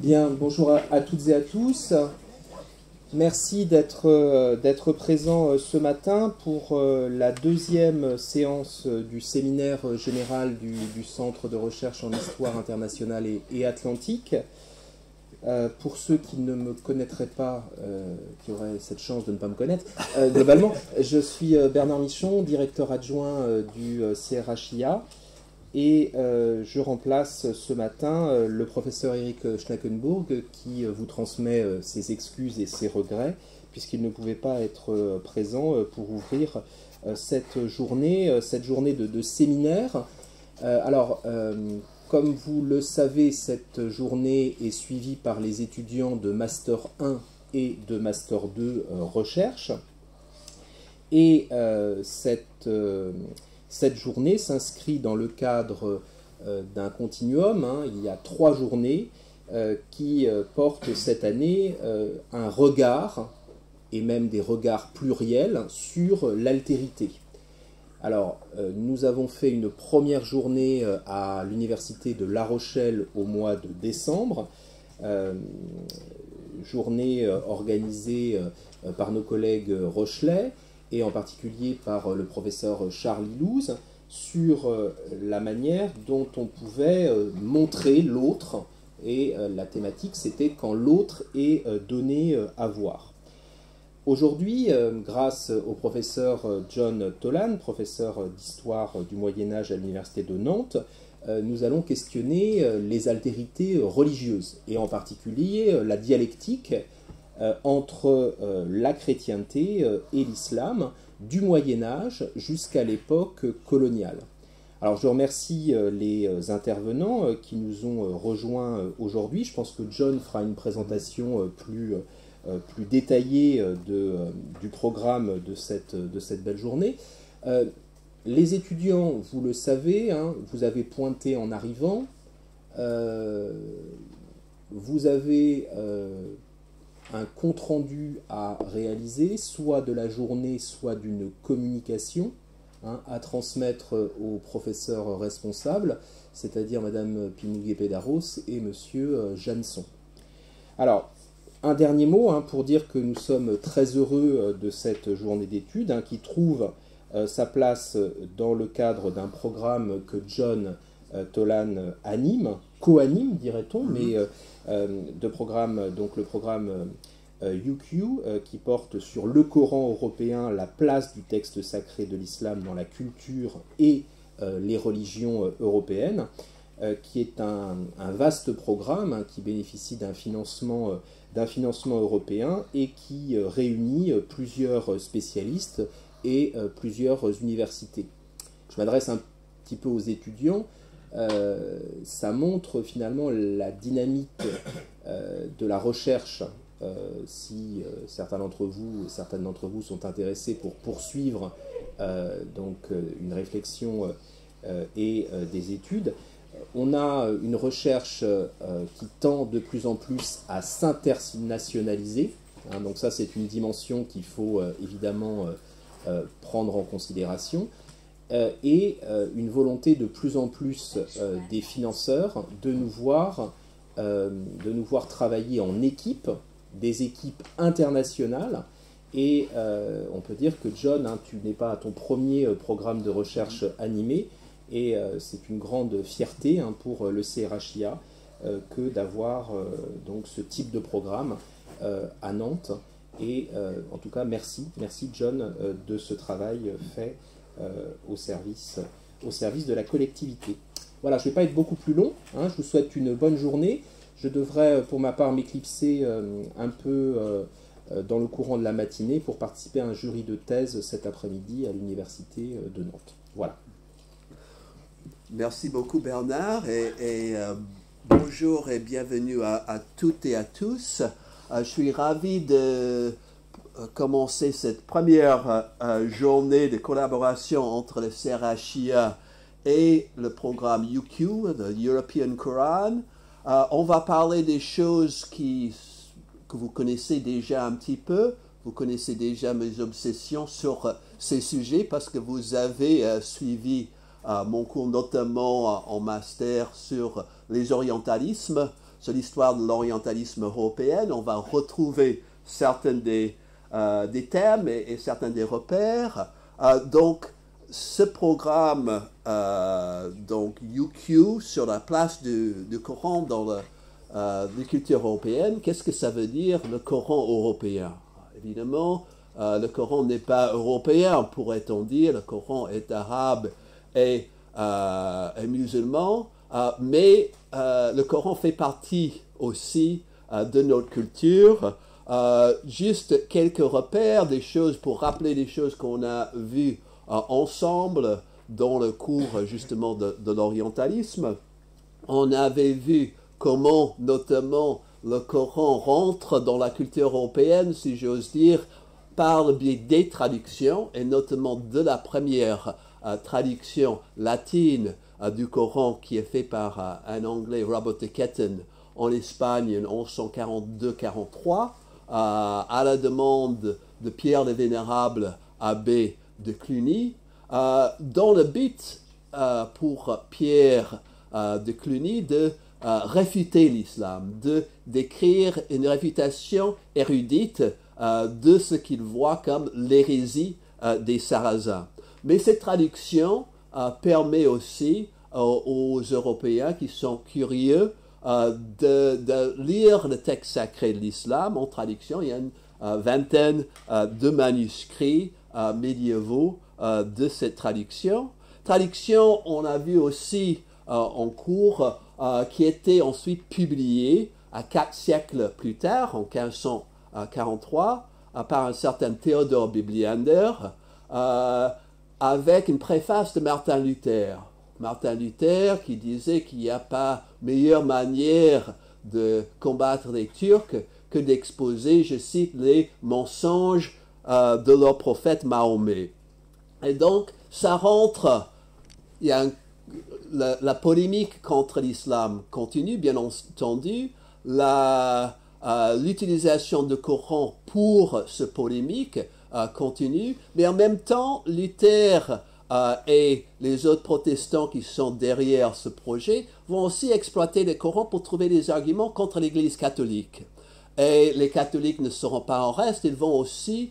Bien, bonjour à toutes et à tous. Merci d'être présents ce matin pour la deuxième séance du séminaire général du Centre de recherche en histoire internationale et atlantique. Pour ceux qui ne me connaîtraient pas, qui auraient cette chance de ne pas me connaître, globalement, je suis Bernard Michon, directeur adjoint du CRHIA. Et je remplace ce matin le professeur Eric Schnackenburg qui vous transmet ses excuses et ses regrets puisqu'il ne pouvait pas être présent pour ouvrir cette journée de séminaire. Comme vous le savez, cette journée est suivie par les étudiants de Master 1 et de Master 2 recherche. Et cette journée s'inscrit dans le cadre d'un continuum. Il y a 3 journées qui portent cette année un regard, et même des regards pluriels, sur l'altérité. Alors, nous avons fait une première journée à l'université de La Rochelle au mois de décembre, journée organisée par nos collègues rochelais, et en particulier par le professeur Charles Ilouz, sur la manière dont on pouvait montrer l'autre, et la thématique c'était quand l'autre est donné à voir. Aujourd'hui, grâce au professeur John Tolan, professeur d'histoire du Moyen-Âge à l'université de Nantes, nous allons questionner les altérités religieuses, et en particulier la dialectique entre la chrétienté et l'islam, du Moyen-Âge jusqu'à l'époque coloniale. Alors je remercie les intervenants qui nous ont rejoints aujourd'hui. Je pense que John fera une présentation plus détaillée du programme de cette belle journée. Les étudiants, vous le savez, vous avez pointé en arrivant, vous avez un compte-rendu à réaliser, soit de la journée, soit d'une communication, à transmettre aux professeurs responsables, c'est-à-dire Madame Pinouguet-Pédaros et Monsieur Janson. Alors, un dernier mot pour dire que nous sommes très heureux de cette journée d'études qui trouve sa place dans le cadre d'un programme que John Tolan anime, co-anime dirait-on, mais de programme, donc le programme UQ qui porte sur le Coran européen, la place du texte sacré de l'islam dans la culture et les religions européennes, qui est un vaste programme qui bénéficie d'un financement européen et qui réunit plusieurs spécialistes et plusieurs universités. Je m'adresse un petit peu aux étudiants. Ça montre finalement la dynamique de la recherche, si certaines d'entre vous sont intéressés pour poursuivre une réflexion et des études. On a une recherche qui tend de plus en plus à s'internationaliser, donc ça c'est une dimension qu'il faut évidemment prendre en considération. Et une volonté de plus en plus des financeurs de nous voir travailler en équipe, des équipes internationales. Et on peut dire que John, tu n'es pas à ton premier programme de recherche animé, et c'est une grande fierté pour le CRHIA que d'avoir donc ce type de programme à Nantes. Et en tout cas, merci John de ce travail fait au service de la collectivité. Voilà, je ne vais pas être beaucoup plus long, je vous souhaite une bonne journée. Je devrais pour ma part m'éclipser un peu dans le courant de la matinée pour participer à un jury de thèse cet après-midi à l'université de Nantes. Voilà. Merci beaucoup Bernard et bonjour et bienvenue à toutes et à tous. Je suis ravi de commencer cette première journée de collaboration entre le CRHIA et le programme UQ, le European Quran. On va parler des choses que vous connaissez déjà un petit peu. Vous connaissez déjà mes obsessions sur ces sujets parce que vous avez suivi mon cours notamment en master sur les orientalismes. sur l'histoire de l'orientalisme européen, on va retrouver certains des thèmes et certains des repères. Donc, ce programme, donc UQ, sur la place du Coran dans la culture européenne, qu'est-ce que ça veut dire, le Coran européen? Évidemment, le Coran n'est pas européen, pourrait-on dire. Le Coran est arabe et musulman, mais le Coran fait partie aussi de notre culture. Juste quelques repères, des choses pour rappeler des choses qu'on a vues ensemble dans le cours justement de l'orientalisme. On avait vu comment notamment le Coran rentre dans la culture européenne, si j'ose dire, par le biais des traductions, et notamment de la première traduction latine du Coran qui est faite par un Anglais, Robert de Ketton, en Espagne en 1142-43, à la demande de Pierre le Vénérable, abbé de Cluny, dans le but pour Pierre de Cluny de réfuter l'islam, d'écrire une réfutation érudite de ce qu'il voit comme l'hérésie des Sarrasins. Mais cette traduction permet aussi aux Européens qui sont curieux de lire le texte sacré de l'islam en traduction. Il y a une vingtaine de manuscrits médiévaux de cette traduction. Traduction, on a vu aussi en cours, qui était ensuite publiée 4 siècles plus tard, en 1543, par un certain Théodore Bibliander, avec une préface de Martin Luther. Martin Luther qui disait qu'il n'y a pas meilleure manière de combattre les Turcs que d'exposer, je cite, les mensonges de leur prophète Mahomet. Et donc, ça rentre, il y a la polémique contre l'islam continue, bien entendu, l'utilisation du Coran pour ce polémique continue, mais en même temps, Luther et les autres protestants qui sont derrière ce projet vont aussi exploiter le Coran pour trouver des arguments contre l'Église catholique. Et les catholiques ne seront pas en reste, ils vont aussi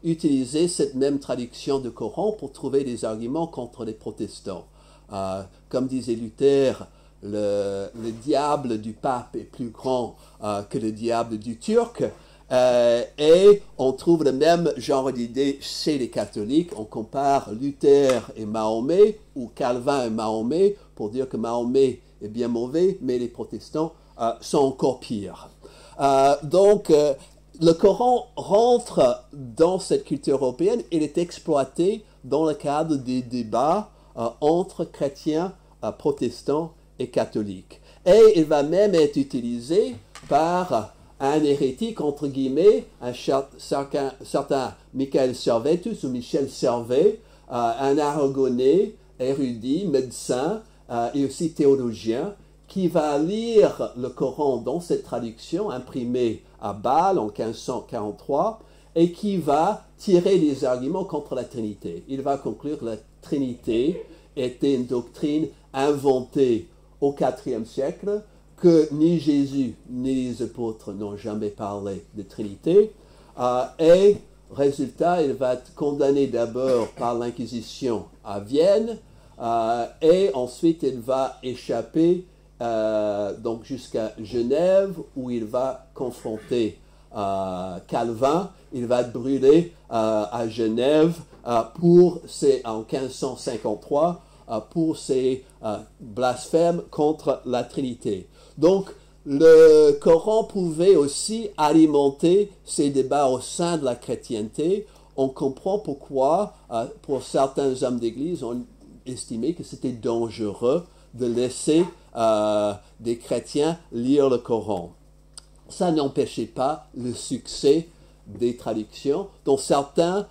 utiliser cette même traduction du Coran pour trouver des arguments contre les protestants. Comme disait Luther, le diable du pape est plus grand que le diable du turc. Et on trouve le même genre d'idée chez les catholiques. On compare Luther et Mahomet, ou Calvin et Mahomet, pour dire que Mahomet est bien mauvais, mais les protestants sont encore pires. Donc, le Coran rentre dans cette culture européenne. Il est exploité dans le cadre des débats entre chrétiens, protestants et catholiques. Et il va même être utilisé par un hérétique, entre guillemets, un certain Michael Servetus ou Michel Servet, un aragonais, érudit, médecin et aussi théologien, qui va lire le Coran dans cette traduction imprimée à Bâle en 1543 et qui va tirer des arguments contre la Trinité. Il va conclure que la Trinité était une doctrine inventée au IVe siècle, que ni Jésus ni les apôtres n'ont jamais parlé de Trinité. Et, résultat, il va être condamné d'abord par l'Inquisition à Vienne, et ensuite il va échapper donc jusqu'à Genève, où il va confronter Calvin. Il va être brûlé à Genève en 1553 pour ses blasphèmes contre la Trinité. Donc, le Coran pouvait aussi alimenter ces débats au sein de la chrétienté. On comprend pourquoi, pour certains hommes d'Église, on estimait que c'était dangereux de laisser des chrétiens lire le Coran. Ça n'empêchait pas le succès des traductions, dont certaines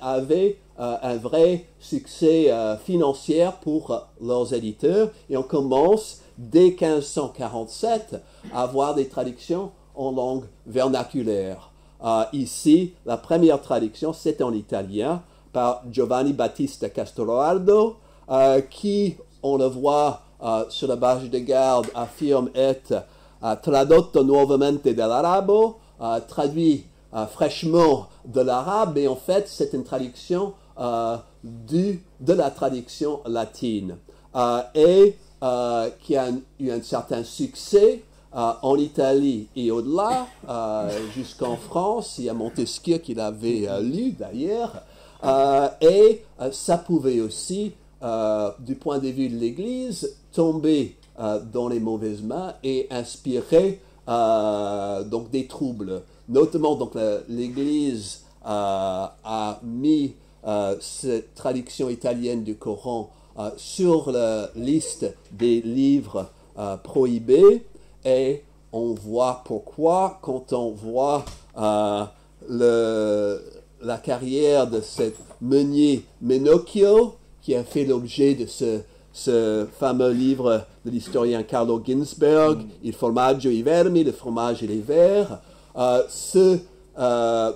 avaient un vrai succès financier pour leurs éditeurs. Et on commence dès 1547 à avoir des traductions en langue vernaculaire. Ici, la première traduction, c'est en italien par Giovanni Battista Castelroardo, qui, on le voit sur la base de garde affirme être tradotto nuovamente dall'arabo, traduit fraîchement de l'arabe, mais en fait c'est une traduction de la traduction latine et qui a eu un certain succès en Italie et au-delà, jusqu'en France. Il y a Montesquieu qui l'avait lu d'ailleurs, et ça pouvait aussi, du point de vue de l'Église, tomber dans les mauvaises mains et inspirer donc des troubles. Notamment, donc l'Église a mis cette traduction italienne du Coran sur la liste des livres prohibés, et on voit pourquoi quand on voit la carrière de ce meunier Menocchio qui a fait l'objet de ce fameux livre de l'historien Carlo Ginzburg, Il formaggio e i vermi, le fromage et les vers. Ce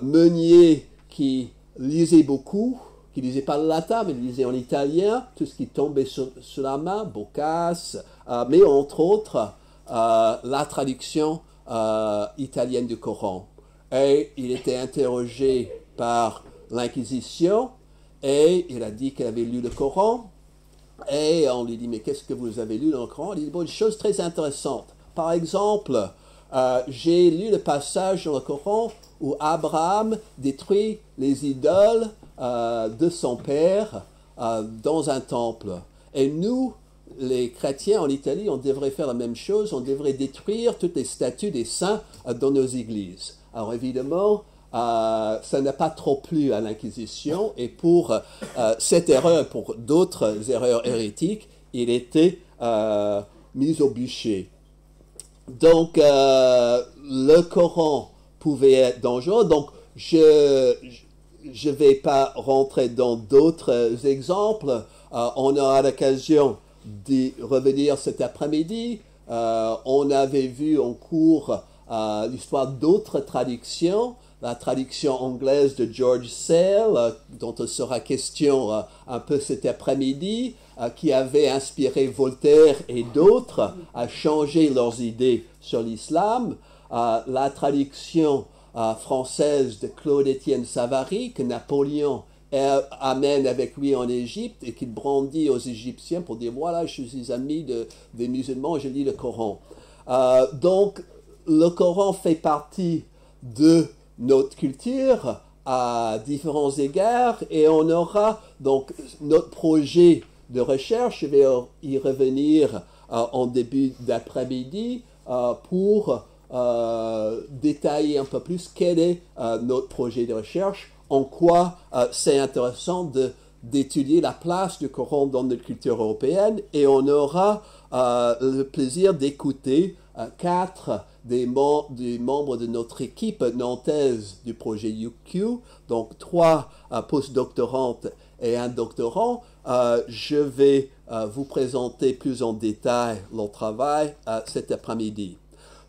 meunier qui lisait beaucoup, qui ne lisait pas le latin, mais lisait en italien, tout ce qui tombait sur la main, Boccace, mais entre autres, la traduction italienne du Coran. Et il était interrogé par l'Inquisition, et il a dit qu'il avait lu le Coran, et on lui dit, mais qu'est-ce que vous avez lu dans le Coran? Il dit, bon, une chose très intéressante. Par exemple, j'ai lu le passage dans le Coran où Abraham détruit les idoles de son père dans un temple. Et nous, les chrétiens en Italie, on devrait faire la même chose, on devrait détruire toutes les statues des saints dans nos églises. Alors évidemment, ça n'a pas trop plu à l'Inquisition, et pour cette erreur, pour d'autres erreurs hérétiques, il était mis au bûcher. Donc, le Coran pouvait être dangereux. Donc, je ne vais pas rentrer dans d'autres exemples. On aura l'occasion d'y revenir cet après-midi. On avait vu en cours l'histoire d'autres traductions. La traduction anglaise de George Sale, dont il sera question un peu cet après-midi, qui avait inspiré Voltaire et d'autres à changer leurs idées sur l'islam. La traduction française de Claude-Étienne Savary, que Napoléon amène avec lui en Égypte et qu'il brandit aux Égyptiens pour dire, voilà, je suis ami des musulmans, je lis le Coran. Donc, le Coran fait partie de notre culture à différents égards, et on aura donc notre projet de recherche, je vais y revenir en début d'après-midi pour détailler un peu plus quel est notre projet de recherche, en quoi c'est intéressant d'étudier la place du Coran dans notre culture européenne, et on aura le plaisir d'écouter 4 des membres de notre équipe nantaise du projet UQ, donc 3 postdoctorantes et un doctorant. Je vais vous présenter plus en détail leur travail cet après-midi.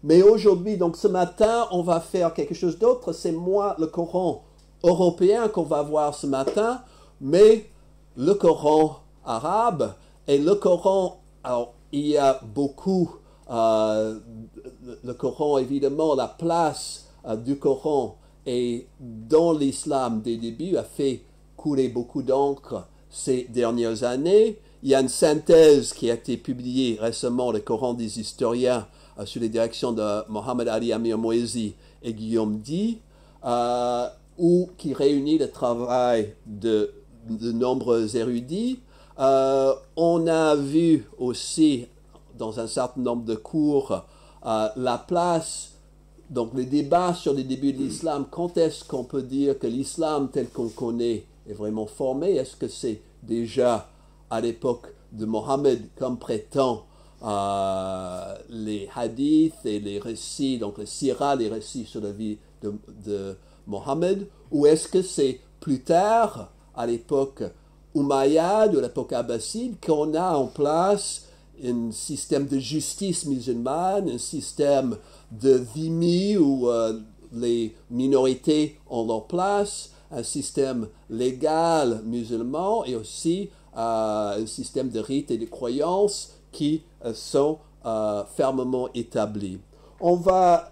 Mais aujourd'hui, donc ce matin, on va faire quelque chose d'autre. C'est moins le Coran européen qu'on va voir ce matin, mais le Coran arabe. Et le Coran, alors il y a beaucoup, le Coran évidemment, la place du Coran et dans l'islam des débuts a fait couler beaucoup d'encre ces dernières années. Il y a une synthèse qui a été publiée récemment, le Coran des historiens, sous les directions de Mohamed Ali Amir Moezi et Guillaume Di, qui réunit le travail de nombreux érudits. On a vu aussi dans un certain nombre de cours la place, donc les débats sur les débuts de l'islam. Quand est-ce qu'on peut dire que l'islam tel qu'on connaît est vraiment formé? Est-ce que c'est déjà à l'époque de Mohammed, comme prétend les hadiths et les récits, donc les sirah, les récits sur la vie de Mohammed, ou est-ce que c'est plus tard, à l'époque Umayyade ou à l'époque abbasside, qu'on a en place un système de justice musulmane, un système de dhimmi où les minorités ont leur place, un système légal musulman et aussi un système de rites et de croyances qui sont fermement établis. On va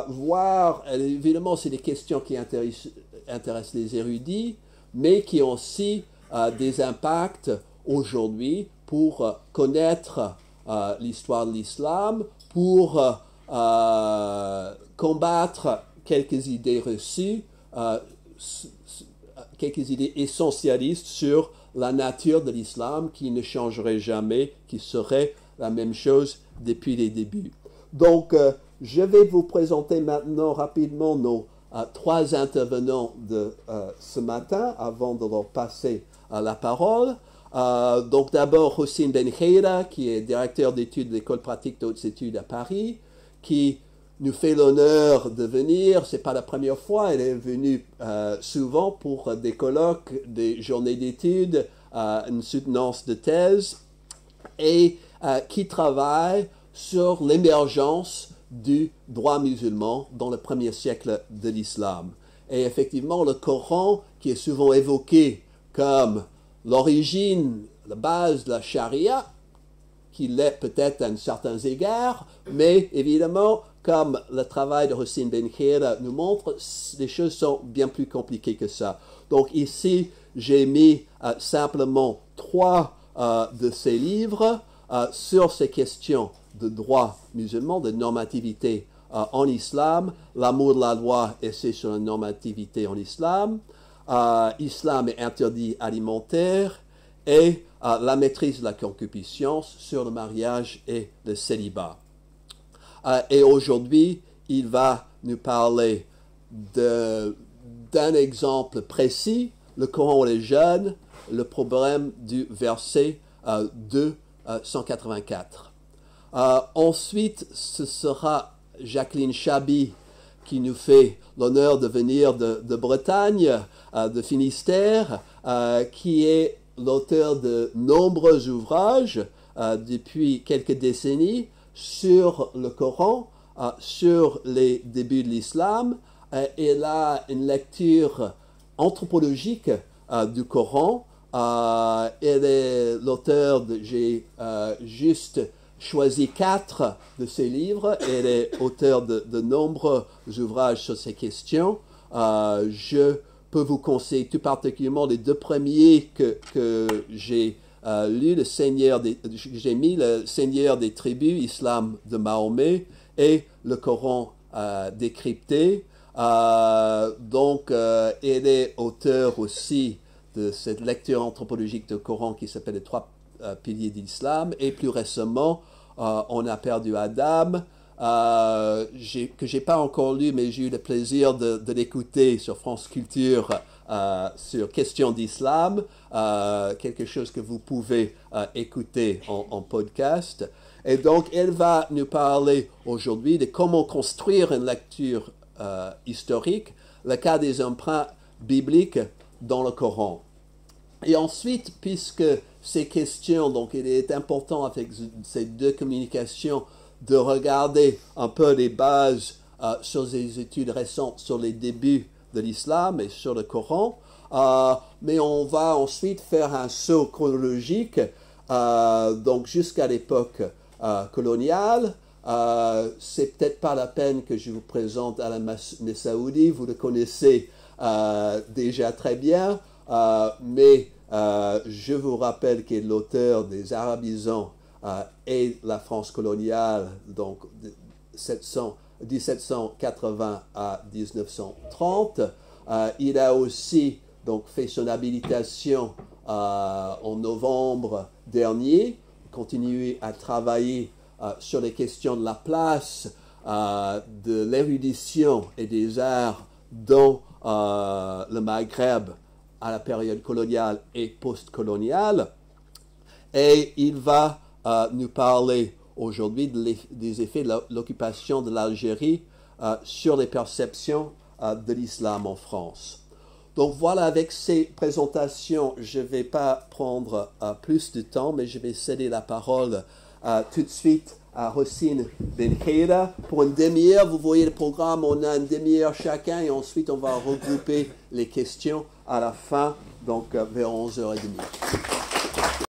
voir, évidemment, c'est des questions qui intéressent les érudits, mais qui ont aussi des impacts aujourd'hui pour connaître l'histoire de l'islam, pour combattre quelques idées reçues, quelques idées essentialistes sur la nature de l'islam qui ne changerait jamais, qui serait la même chose depuis les débuts. Donc, je vais vous présenter maintenant rapidement nos trois intervenants de ce matin avant de leur passer la parole. Donc d'abord Hossein Bencheira, qui est directeur d'études de l'École pratique de hautes études à Paris, qui nous fait l'honneur de venir. Ce n'est pas la première fois, elle est venue souvent pour des colloques, des journées d'études, une soutenance de thèse, et qui travaille sur l'émergence du droit musulman dans le premier siècle de l'islam. Et effectivement, le Coran, qui est souvent évoqué comme l'origine, la base de la charia, qui l'est peut-être à un certain égard, mais évidemment, comme le travail de Hossein Bencheira nous montre, les choses sont bien plus compliquées que ça. Donc ici, j'ai mis simplement trois de ces livres sur ces questions de droit musulman, de normativité en islam, l'amour de la loi, essai sur la normativité en islam, islam et interdit alimentaire, et la maîtrise de la concupiscence sur le mariage et le célibat. Et aujourd'hui, il va nous parler d'un exemple précis, le Coran et les jeunes, le problème du verset 284. Ensuite, ce sera Jacqueline Chaby qui nous fait l'honneur de venir de Bretagne, de Finistère, qui est l'auteur de nombreux ouvrages depuis quelques décennies sur le Coran, sur les débuts de l'islam. Elle a une lecture anthropologique du Coran. Elle est l'auteur j'ai juste choisi 4 de ses livres. Elle est auteur de nombreux ouvrages sur ces questions. Je peux vous conseiller tout particulièrement les 2 premiers que j'ai lus, j'ai mis le Seigneur des tribus, Islam de Mahomet, et le Coran décrypté. Donc, elle est auteur aussi de cette lecture anthropologique du Coran qui s'appelle les 3 piliers de l'islam, et plus récemment, on a perdu Adam, que j'ai pas encore lu, mais j'ai eu le plaisir de l'écouter sur France Culture sur Questions d'Islam, quelque chose que vous pouvez écouter en podcast. Et donc, elle va nous parler aujourd'hui de comment construire une lecture historique, le cas des emprunts bibliques dans le Coran. Et ensuite, puisque ces questions, donc il est important avec ces 2 communications de regarder un peu les bases sur les études récentes sur les débuts de l'islam et sur le Coran, mais on va ensuite faire un saut chronologique, donc jusqu'à l'époque coloniale. C'est peut-être pas la peine que je vous présente Alan Messaoudi, vous le connaissez déjà très bien, mais je vous rappelle qu'il est l'auteur des Arabisans et la France coloniale, donc de 1780 à 1930. Il a aussi donc fait son habilitation en novembre dernier, continué à travailler sur les questions de la place de l'érudition et des arts dans le Maghreb à la période coloniale et post-coloniale. Et il va nous parler aujourd'hui des effets de l'occupation de l'Algérie sur les perceptions de l'islam en France. Donc voilà, avec ces présentations, je ne vais pas prendre plus de temps, mais je vais céder la parole tout de suite à Hossein Bencheira. Pour une demi-heure, vous voyez le programme, on a une demi-heure chacun, et ensuite on va regrouper les questions à la fin, donc vers 11h30.